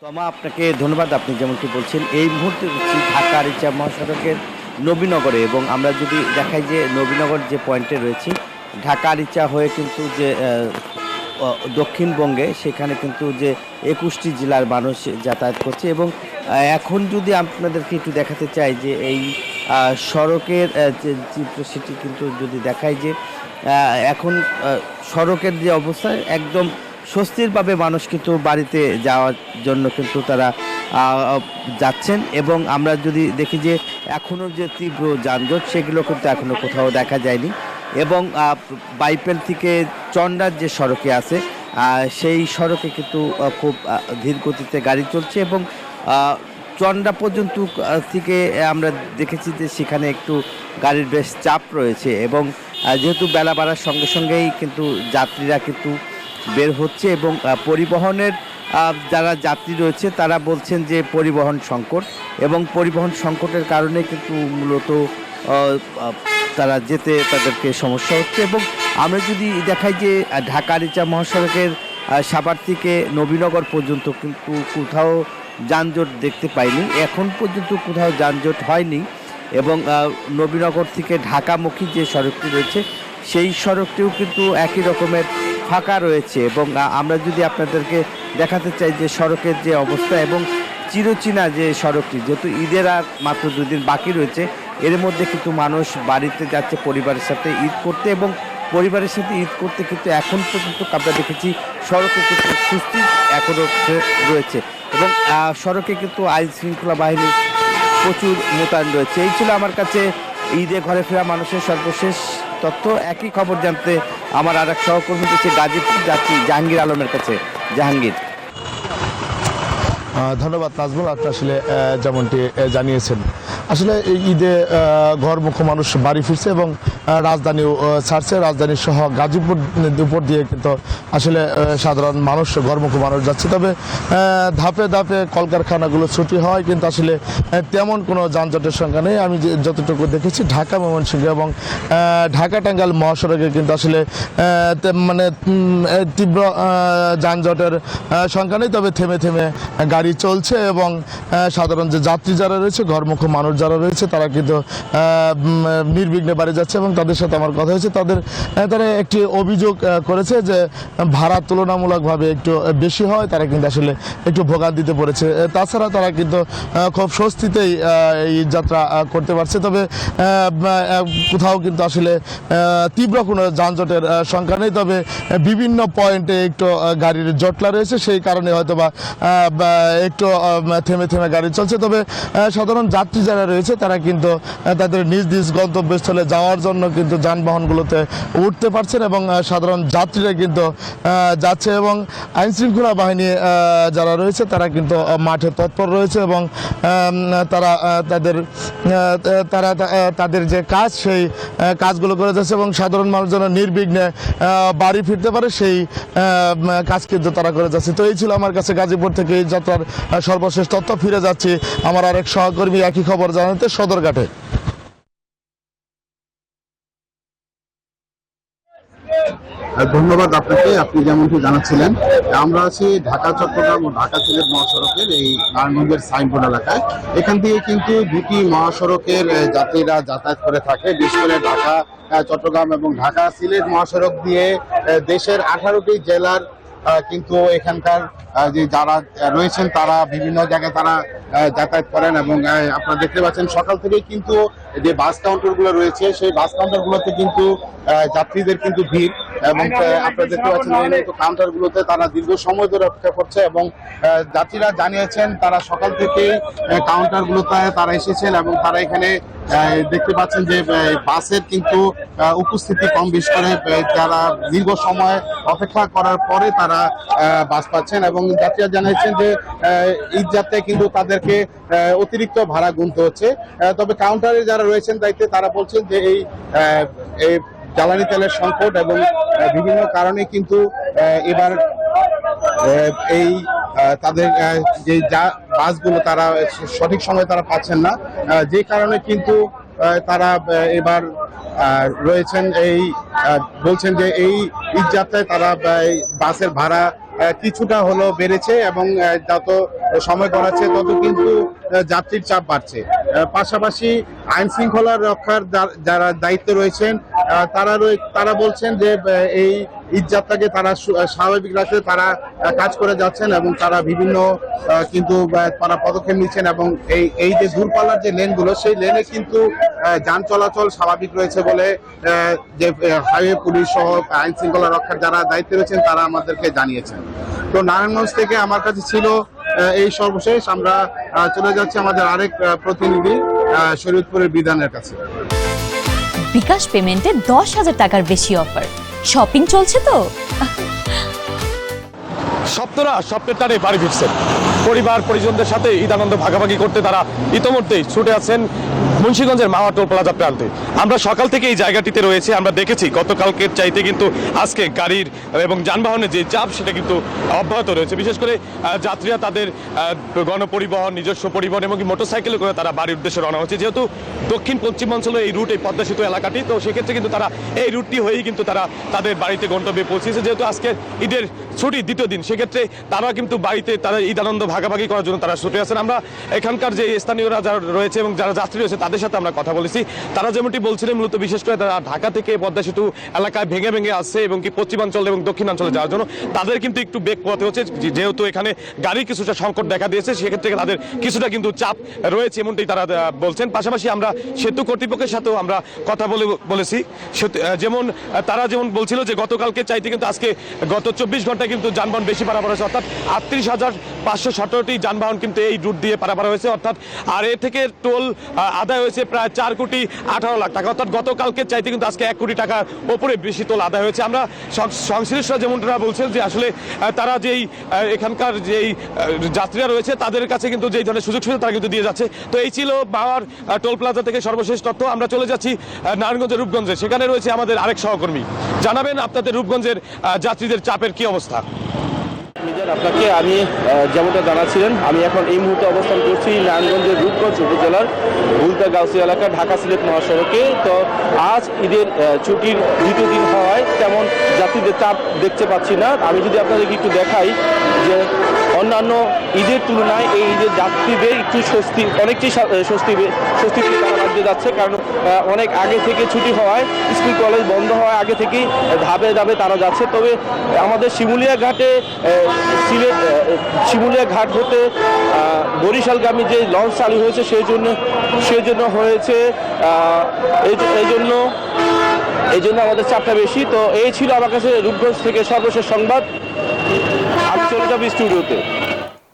তমা আপনাকে ধন্যবাদ। আপনি যেমনটি বলছেন, এই মুহূর্তে রয়েছি ঢাকা আরিচা মহাসড়কের নবীনগরে এবং আমরা যদি দেখাই যে নবীনগর যে পয়েন্টে রয়েছি, ঢাকা আরিচা হয়ে কিন্তু যে অ দক্ষিণবঙ্গে সেখানে কিন্তু যে ২১টি জেলার মানুষ যাতায়াত করছে এবং এখন যদি আপনাদেরকে একটু দেখাতে চাই যে এই সড়কের যে চিত্র সেটি কিন্তু যদি দেখাই যে এখন সড়কের যে অবস্থা একদম স্বস্তিরভাবে মানুষ কিন্তু বাড়িতে যাওয়ার জন্য কিন্তু তারা আ আ যাচ্ছেন এবং আমরা যদি দেখি যে এখনো যে তীব্র যানজট সেগুলো কিন্তু এখনো কোথাও দেখা যায়নি এবং বাইপেল থেকে চন্ডার যে সড়কে আছে সেই সড়কে কিন্তু খুব ধীর গতিতে গাড়ি চলছে এবং আ চন্ডা পর্যন্ত থেকে আমরা দেখেছি যে সেখানে একটু গাড়ির বেশ চাপ রয়েছে এবং যেহেতু বেলা বাড়ার সঙ্গে সঙ্গেই কিন্তু যাত্রীরা কিন্তু বের হচ্ছে এবং পরিবহনের যারা যাত্রী রয়েছে তারা বলছেন যে পরিবহন সংকট এবং পরিবহন সংকটের কারণে কিন্তু মূলত আ আ তারা যেতে তাদেরকে সমস্যা হচ্ছে এবং আমরা যদি দেখাই যে ঢাকা আরিচা মহাসড়কের সাভার থেকে নবীনগর পর্যন্ত কিন্তু কোথাও যানজট দেখতে পাইনি। এখন পর্যন্ত কোথাও যানজট হয়নি এবং নবীনগর থেকে ঢাকামুখী যে সড়কটি রয়েছে সেই সড়কটিও কিন্তু একই রকমের ফাঁকা রয়েছে এবং আমরা যদি আপনাদেরকে দেখাতে চাই যে সড়কের যে অবস্থা এবং চিরচেনা যে সড়কটি যেহেতু ঈদের আর মাত্র ২ দিন বাকি রয়েছে এর মধ্যে কিন্তু মানুষ বাড়িতে যাচ্ছে পরিবারের সাথে ঈদ করতে এবং পরিবারের সাথে ঈদ করতে কিন্তু এখন পর্যন্ত আমরা দেখেছি সড়কে কিন্তু সুস্থির এখনও রয়েছে এবং সড়কে কিন্তু আইন শৃঙ্খলা বাহিনী প্রচুর মোতায়েন রয়েছে। এই ছিল আমার কাছে ঈদে ঘরে ফেরা মানুষের সর্বশেষ তথ্য। একই খবর জানতে আমার আর এক সহকর্মী হচ্ছে গাজীপুর যাচ্ছি জাহাঙ্গীর আলমের কাছে। জাহাঙ্গীর। ধন্যবাদ নাজমুল। আপনি আসলে যেমনটি জানিয়েছেন, আসলে এই ঈদে ঘরমুখী মানুষ বাড়ি ফিরছে এবং রাজধানীও ছাড়ছে। রাজধানী সহ গাজীপুর উপর দিয়ে কিন্তু আসলে সাধারণ মানুষ ঘরমুখী মানুষ যাচ্ছে। তবে ধাপে ধাপে কলকারখানাগুলো ছুটি হয় কিন্তু আসলে তেমন কোনো যানজটের সংখ্যা নেই। আমি যতটুকু দেখেছি ঢাকা ময়মনসিংহ এবং ঢাকা টাঙ্গাইল মহাসড়কে কিন্তু আসলে মানে তীব্র যানজটের সংখ্যা নেই। তবে থেমে থেমে গাড়ি চলছে এবং সাধারণ যে যাত্রী যারা রয়েছে ঘরমুখী মানুষ যারা রয়েছে তারা কিন্তু নির্বিঘ্নে বাড়ি যাচ্ছে এবং তাদের সাথে আমার কথা হয়েছে। তারা একটি অভিযোগ করেছে যে ভাড়া তুলনামূলকভাবে একটু বেশি হয়, তারা কিন্তু আসলে একটু ভোগান্তিতে পড়েছে। তাছাড়া তারা কিন্তু খুব স্বস্তিতেই এই যাত্রা করতে পারছে। তবে কোথাও কিন্তু আসলে তীব্র কোনো যানজটের সংখ্যা নেই। তবে বিভিন্ন পয়েন্টে একটু গাড়ির জটলা রয়েছে, সেই কারণে হয়তো বা একটু থেমে থেমে গাড়ি চলছে। তবে সাধারণ যাত্রী যারা রয়েছে তারা কিন্তু তাদের নিজ নিজ গন্তব্যস্থলে যাওয়ার জন্য কিন্তু যানবাহনগুলোতে উঠতে পারছেন এবং সাধারণ যাত্রীরা কিন্তু যাচ্ছে এবং আইনশৃঙ্খলা বাহিনী যারা রয়েছে তারা কিন্তু মাঠে তৎপর রয়েছে এবং তারা তাদের যে কাজ সেই কাজগুলো করে যাচ্ছে এবং সাধারণ মানুষ যেন নির্বিঘ্নে বাড়ি ফিরতে পারে সেই কাজ কিন্তু তারা করে যাচ্ছে। তো এই ছিল আমার কাছে গাজীপুর থেকে এই যাত্রার সর্বশেষ তথ্য। ফিরে যাচ্ছি আমার আরেক সহকর্মী একই খবর জানাতে সদরঘাটে। ধন্যবাদ আপনাকে। আপনি যেমনটি জানাচ্ছিলেন, আমরা আছি ঢাকা চট্টগ্রাম ও ঢাকা সিলেট মহাসড়কের এই নারায়ণগঞ্জের সাইনবোর্ড এলাকায়। এখান থেকে কিন্তু দুটি মহাসড়কের যাত্রীরা যাতায়াত করে থাকে, বিশেষ করে ঢাকা চট্টগ্রাম এবং ঢাকা সিলেট মহাসড়ক দিয়ে দেশের 18টি জেলার কিন্তু এখানকার যে যারা রয়েছেন তারা বিভিন্ন জায়গায় তারা যাতায়াত করেন এবং আপনারা দেখতে পাচ্ছেন সকাল থেকেই কিন্তু যে বাস কাউন্টারগুলো রয়েছে সেই বাস কাউন্টারগুলোতে কিন্তু যাত্রীদের কিন্তু ভিড় এবং আপনারা দেখতে পাচ্ছেন কাউন্টারগুলোতে তারা দীর্ঘ সময় ধরে অপেক্ষা করছে এবং যাত্রীরা জানিয়েছেন তারা সকাল থেকেই কাউন্টারগুলোতে তারা এসেছেন এবং তারা এখানে দেখতে পাচ্ছেন যে বাসের কিন্তু উপস্থিতি কম, বেশি করে যারা দীর্ঘ সময় অপেক্ষা করার পরে তারা বাস পাচ্ছেন এবং যাত্রীরা জানিয়েছেন যে ঈদ যাত্রায় কিন্তু তাদেরকে অতিরিক্ত ভাড়া গুনতে হচ্ছে। তবে কাউন্টারে যারা রয়েছেন দায়িত্বে তারা বলছেন যে এই জ্বালানি তেলের সংকট এবং বিভিন্ন কারণে কিন্তু এবার এই তাদের যে বাসগুলো তারা সঠিক সময়ে তারা পাচ্ছেন না, যে কারণে কিন্তু তারা এবার রয়েছেন এই বলছেন যে এই ঈদ যাত্রায় তারা বাসের ভাড়া কিছুটা হলো বেড়েছে এবং যত সময় গড়াচ্ছে তত কিন্তু যাত্রীর চাপ বাড়ছে। পাশাপাশি আইন শৃঙ্খলা রক্ষার যারা দায়িত্বে রয়েছেন তারা বলছেন যে এই ঈদযাত্রাকে তারা স্বাভাবিক রাখতে তারা কাজ করে যাচ্ছেন এবং তারা বিভিন্ন কিন্তু তারা পদক্ষেপ নিচ্ছেন এবং এই যে দূরপাল্লার যে লেনগুলো সেই লেনে কিন্তু যান চলাচল স্বাভাবিক রয়েছে বলে যে হাইওয়ে পুলিশ সহ আইন শৃঙ্খলা রক্ষার যারা দায়িত্বে রয়েছেন তারা আমাদেরকে জানিয়েছেন। তো নারায়ণগঞ্জ থেকে আমার কাছে ছিল এই সর্বশেষ। আমরা চলে যাচ্ছি আমাদের আরেক প্রতিনিধি শরীয়তপুরের বিধানের কাছে। বিকাশ পেমেন্টে 10,000 টাকার বেশি অফার, শপিং চলছে তো। সপ্তরা স্বপ্নের টানে বাড়ি ফিরছেন, পরিবার পরিজনদের সাথে ঈদ আনন্দ ভাগাভাগি করতে তারা ইতোমধ্যেই ছুটে আছেন মুন্সিগঞ্জের মাওয়া টোল প্লাজা প্রান্তে। আমরা সকাল থেকে এই জায়গাটিতে রয়েছে, আমরা দেখেছি গতকালকের চাইতে কিন্তু আজকে গাড়ির এবং যানবাহনের যে চাপ সেটা কিন্তু অব্যাহত রয়েছে। বিশেষ করে যাত্রীরা তাদের গণপরিবহন, নিজস্ব পরিবহন এবং মোটরসাইকেলে করে তারা বাড়ির উদ্দেশ্যে রওনা হচ্ছে। যেহেতু দক্ষিণ পশ্চিমাঞ্চলে এই রুট, এই পদ্মা সেতু এলাকাটি, তো সেক্ষেত্রে কিন্তু তারা এই রুটটি হয়েই কিন্তু তারা তাদের বাড়িতে গন্তব্যে পৌঁছেছে। যেহেতু আজকে ঈদের ছুটি দ্বিতীয় দিন, সেক্ষেত্রে তারা কিন্তু বাড়িতে তারা ঈদ আনন্দ ভাগাভাগি করার জন্য তারা ছুটে আসেন। আমরা এখানকার যে স্থানীয়রা যারা রয়েছে এবং যারা যাত্রী রয়েছে তাদের সাথে আমরা কথা বলেছি। তারা যেমনটি বলছিলেন, মূলত বিশেষ করে তারা ঢাকা থেকে পদ্মা সেতু এলাকায় ভেঙে ভেঙে আসছে এবং কি পশ্চিমাঞ্চল এবং দক্ষিণাঞ্চলে যাওয়ার জন্য তাদের কিন্তু একটু বেগ পোহাতে হচ্ছে। যেহেতু এখানে গাড়ির কিছুটা সংকট দেখা দিয়েছে, সেক্ষেত্রে তাদের কিছুটা কিন্তু চাপ রয়েছে, এমনটাই তারা বলছেন। পাশাপাশি আমরা সেতু কর্তৃপক্ষের সাথেও আমরা কথা বলেছি। যেমন তারা যেমন বলছিল যে গতকালকে চাইতে কিন্তু আজকে গত 24 ঘন্টায় কিন্তু যানবাহন বেশি পারাপার হয়েছে, অর্থাৎ 38,517টি যানবাহন কিন্তু এই রুট দিয়ে পারাপার হয়েছে, অর্থাৎ আর এ থেকে টোল আদায় হয়েছে প্রায় 4,18,00,000 টাকা, অর্থাৎ গতকালকে চাইতে কিন্তু আজকে 1 কোটি টাকার ওপরে বেশি টোল আদায় হয়েছে। আমরা সংশ্লিষ্টরা যেমনটা বলছেন যে আসলে তারা যেই এখানকার যেই যাত্রীরা রয়েছে তাদের কাছে কিন্তু যেই ধরনের সুযোগ সুবিধা তারা কিন্তু দিয়ে যাচ্ছে। তো এই ছিল মাওয়ার টোল প্লাজা থেকে সর্বশেষ তথ্য। আমরা চলে যাচ্ছি নারায়ণগঞ্জের রূপগঞ্জে, সেখানে রয়েছে আমাদের আরেক সহকর্মী। জানাবেন আপনাদের রূপগঞ্জের যাত্রীদের চাপের কি অবস্থা। আপনাকে আমি যেমনটা জানাচ্ছিলেন, আমি এখন এই মুহূর্তে অবস্থান করছি নারায়ণগঞ্জের রূপগঞ্জ উপজেলার ভুলতা গাউসি এলাকা ঢাকা সিলেট মহাসড়কে। তো আজ ঈদের ছুটির দ্বিতীয় দিন হওয়ায় তেমন যাত্রীদের চাপ দেখতে পাচ্ছি না। আমি যদি আপনাদেরকে একটু দেখাই যে অন্যান্য ঈদের তুলনায় এই ঈদের যাত্রীদের একটু অনেকটাই স্বস্তিতে তারা রাজ্যে যাচ্ছে, কারণ অনেক আগে থেকে ছুটি হওয়ায়, স্কুল কলেজ বন্ধ হওয়ার আগে থেকেই ধাপে ধাপে তারা যাচ্ছে। তবে আমাদের শিমুলিয়া ঘাট হতে বরিশালগামী যে লঞ্চ চালু হয়েছে সেই জন্য হয়েছে এই জন্য আমাদের চাপটা বেশি। তো এই ছিল আমার কাছে রূপগঞ্জ থেকে সর্বশেষ সংবাদ। আমি চলে যাবো স্টুডিওতে।